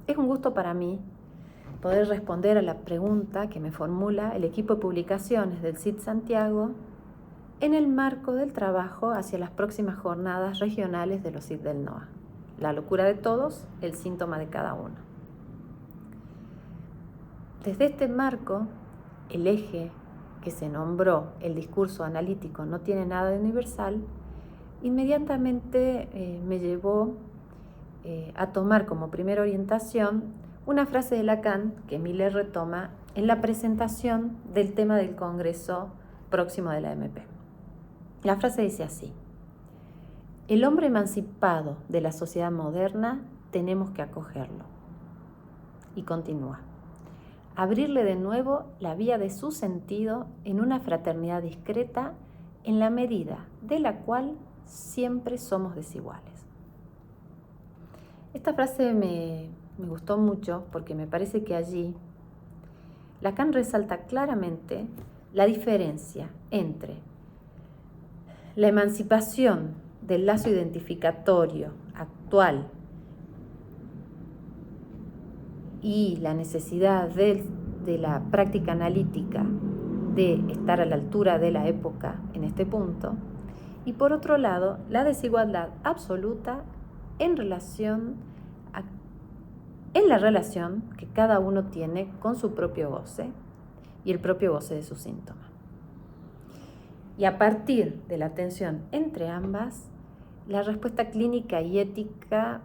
Es un gusto para mí poder responder a la pregunta que me formula el equipo de publicaciones del CID Santiago en el marco del trabajo hacia las próximas jornadas regionales de los CID del NOA. La locura de todos, el síntoma de cada uno. Desde este marco, el eje que se nombró el discurso analítico no tiene nada de universal, inmediatamente me llevó a tomar como primera orientación una frase de Lacan que Miller retoma en la presentación del tema del Congreso próximo de la AMP. La frase dice así: el hombre emancipado de la sociedad moderna tenemos que acogerlo. Y continúa: abrirle de nuevo la vía de su sentido en una fraternidad discreta en la medida de la cual siempre somos desiguales. Esta frase me gustó mucho porque me parece que allí Lacan resalta claramente la diferencia entre la emancipación del lazo identificatorio actual y la necesidad de la práctica analítica de estar a la altura de la época en este punto, y por otro lado, la desigualdad absoluta en la relación que cada uno tiene con su propio goce y el propio goce de su síntoma. Y a partir de la tensión entre ambas, la respuesta clínica y ética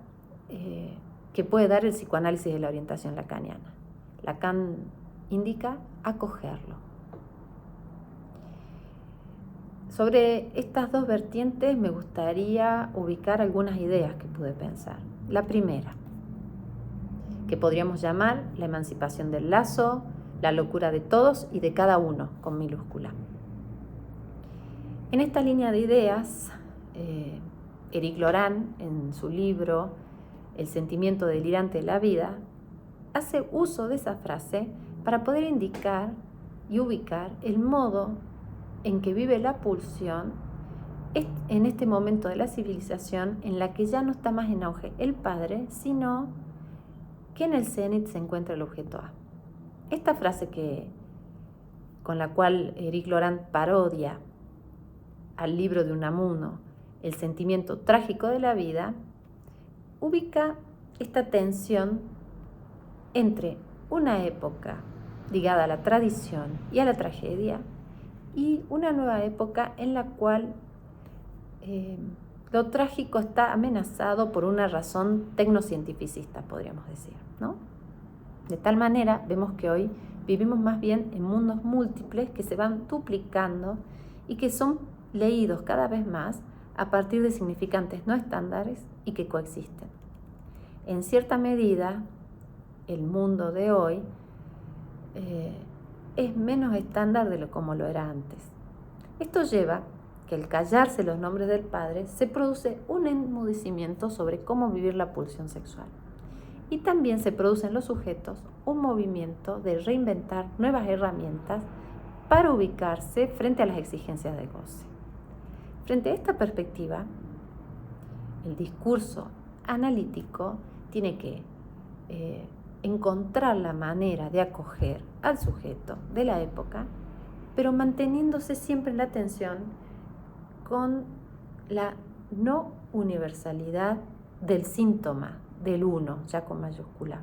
que puede dar el psicoanálisis de la orientación lacaniana. Lacan indica acogerlo. Sobre estas dos vertientes me gustaría ubicar algunas ideas que pude pensar. La primera, que podríamos llamar la emancipación del lazo, la locura de todos y de cada uno, con minúscula. En esta línea de ideas, Éric Laurent, en su libro El sentimiento delirante de la vida, hace uso de esa frase para poder indicar y ubicar el modo en que vive la pulsión en este momento de la civilización en la que ya no está más en auge el padre, sino que en el cenit se encuentra el objeto A. Esta frase con la cual Éric Laurent parodia al libro de Unamuno, El sentimiento trágico de la vida, ubica esta tensión entre una época ligada a la tradición y a la tragedia y una nueva época en la cual lo trágico está amenazado por una razón tecnocientificista, podríamos decir, ¿no? De tal manera, vemos que hoy vivimos más bien en mundos múltiples que se van duplicando y que son leídos cada vez más a partir de significantes no estándares y que coexisten. En cierta medida, el mundo de hoy es menos estándar de como lo era antes. Esto lleva que al callarse los nombres del padre se produce un enmudecimiento sobre cómo vivir la pulsión sexual. Y también se produce en los sujetos un movimiento de reinventar nuevas herramientas para ubicarse frente a las exigencias del goce. Frente a esta perspectiva, el discurso analítico tiene que encontrar la manera de acoger al sujeto de la época, pero manteniéndose siempre en la tensión con la no universalidad del síntoma, del uno, ya con mayúscula.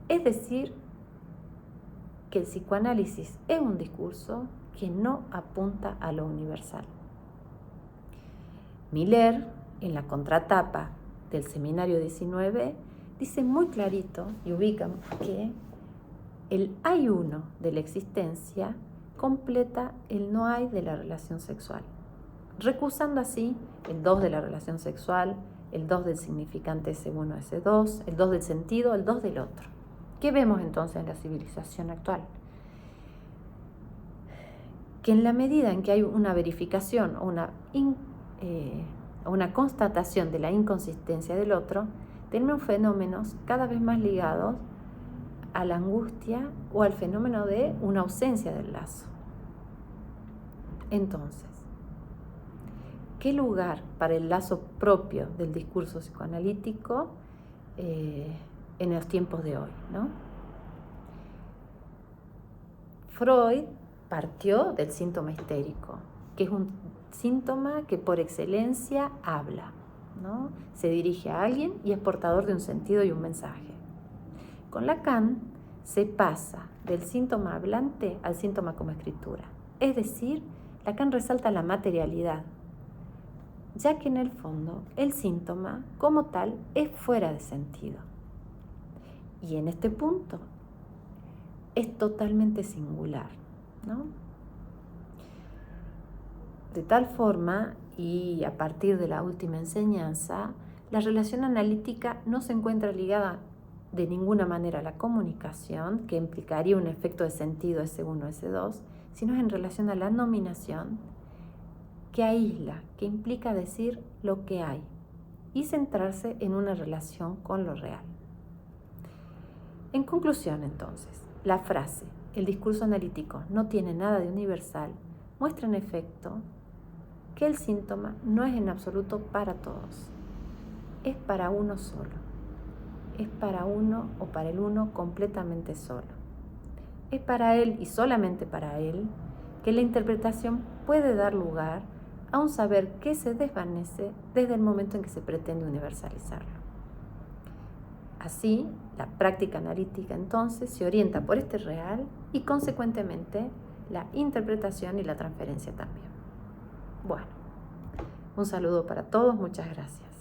Es decir, que el psicoanálisis es un discurso que no apunta a lo universal. Miller, en la contratapa del Seminario 19, dice muy clarito y ubica que el hay uno de la existencia completa el no hay de la relación sexual, recusando así el dos de la relación sexual, el dos del significante S1, S2, el dos del sentido, el dos del otro. ¿Qué vemos entonces en la civilización actual? Que en la medida en que hay una verificación o una constatación de la inconsistencia del otro, tenemos fenómenos cada vez más ligados a la angustia o al fenómeno de una ausencia del lazo. Entonces, ¿qué lugar para el lazo propio del discurso psicoanalítico en los tiempos de hoy, ¿no? Freud partió del síntoma histérico, que es un síntoma que por excelencia habla, ¿no? Se dirige a alguien y es portador de un sentido y un mensaje. Con Lacan se pasa del síntoma hablante al síntoma como escritura. Es decir, Lacan resalta la materialidad, ya que en el fondo el síntoma como tal es fuera de sentido. Y en este punto es totalmente singular, ¿no? De tal forma, y a partir de la última enseñanza, la relación analítica no se encuentra ligada de ninguna manera a la comunicación, que implicaría un efecto de sentido S1, S2, sino es en relación a la nominación, que aísla, que implica decir lo que hay y centrarse en una relación con lo real. En conclusión, entonces, la frase, el discurso analítico no tiene nada de universal, muestra en efecto que el síntoma no es en absoluto para todos, es para uno solo, es para uno o para el uno completamente solo. Es para él y solamente para él que la interpretación puede dar lugar a un saber que se desvanece desde el momento en que se pretende universalizarlo. Así, la práctica analítica entonces se orienta por este real y consecuentemente la interpretación y la transferencia también. Bueno, un saludo para todos, muchas gracias.